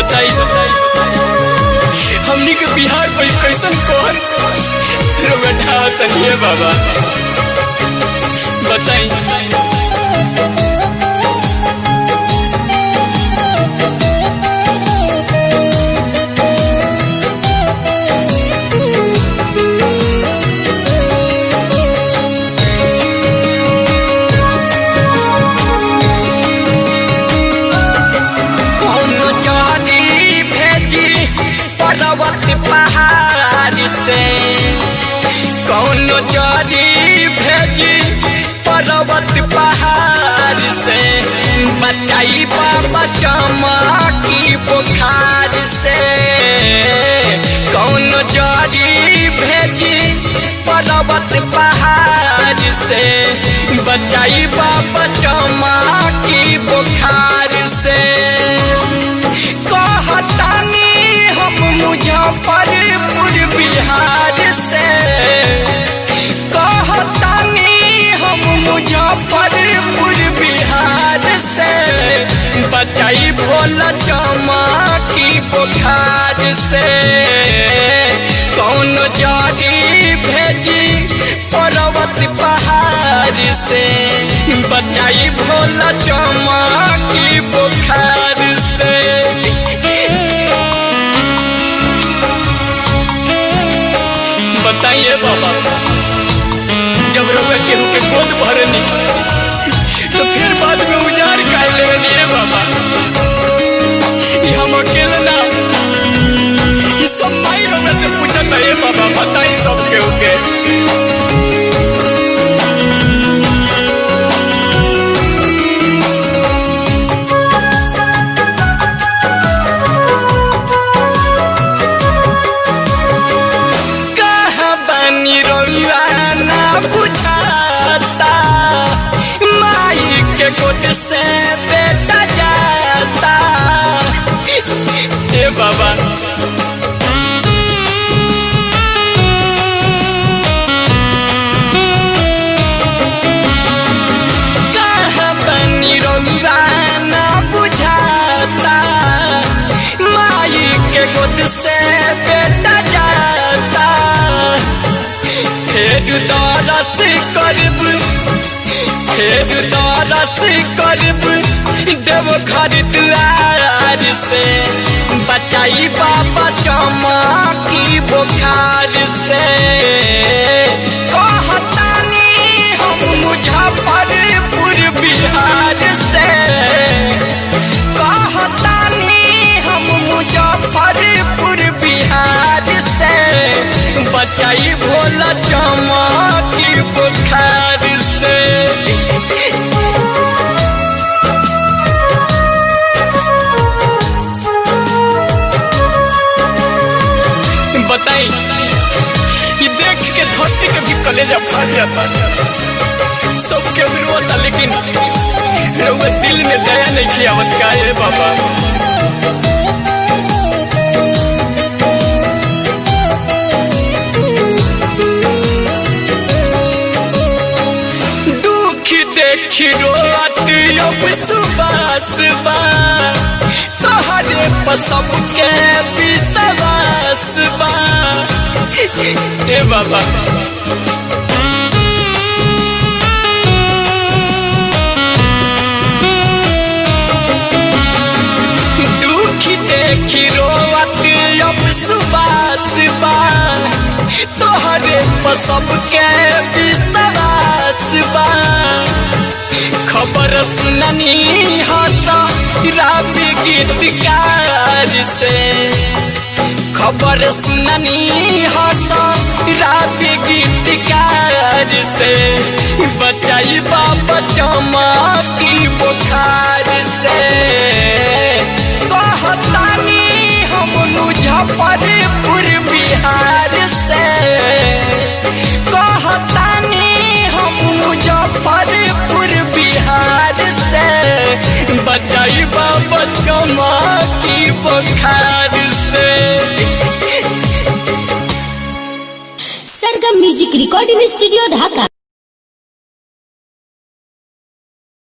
बताई हमनी के बिहार पर कैसन कौन रोगढ़ा तनिए बाबा बताई। पहाड़ से कौन जरी भेजी पर्वत पहाड़ से बचाई बाबा चमकी बुखार से कौन जरी भेजी पर्वत पहाड़ से बचाई बाबा चमकी बुखार से कहतानी हम मुजफ्फरपुर बिहार से कहतानी हम मुजफ्फरपुर बिहार से बचाई भोला चमकी बुखार से कौन जड़ी भेजी पर्वत पहाड़ से बचाई भोला चमकी बुखार से। बताइए बाबा जब रउआ केहू के गोद भरनी तो फिर बाद में उजाड़ काहे लेनी है बाबा। हम अकेले ना ये सब माई रउआ से पूछत है बाबा बताई सब केहू के। गोद से बेटा जाता ए बाबा कहाँ बनी रउआ ना बुझाता माई के गोद से बेटा जाता फिर दरस करब फिर दरस करब देव घर द्वार से बचाई बाबा चमकी बुखार से कहतानी हम मुजफ्फरपुर बिहार से कहतानी हम मुजफ्फरपुर बिहार से बचाई भोला चमकी बुखार से। बताई ये देख के धरती के भी कलेजा फाट जाता सबके रोता लेकिन रउआ दिल में दया नहीं खियावत का है बाबा। दुख देख रोत अब सुबह सुबह तोहरे पर सबके विश्वास बा ए बाबा। दुख देख रोवत अब सुबह सुबह तोहरे पर सबके विश्वास बा खबर सुननी हसा राबी गीतकार से खबर सुननी हसा राबी गीतकार से बचाई बाबा चमकी बुखार से कहतानी हम मुजफ्फरपुर बिहार से कहतानी हम मुजफ्फरपुर बिहार से बचाई बाबा चमकी बुखार से। सरगम म्यूजिक रिकॉर्डिंग स्टूडियो ढाका।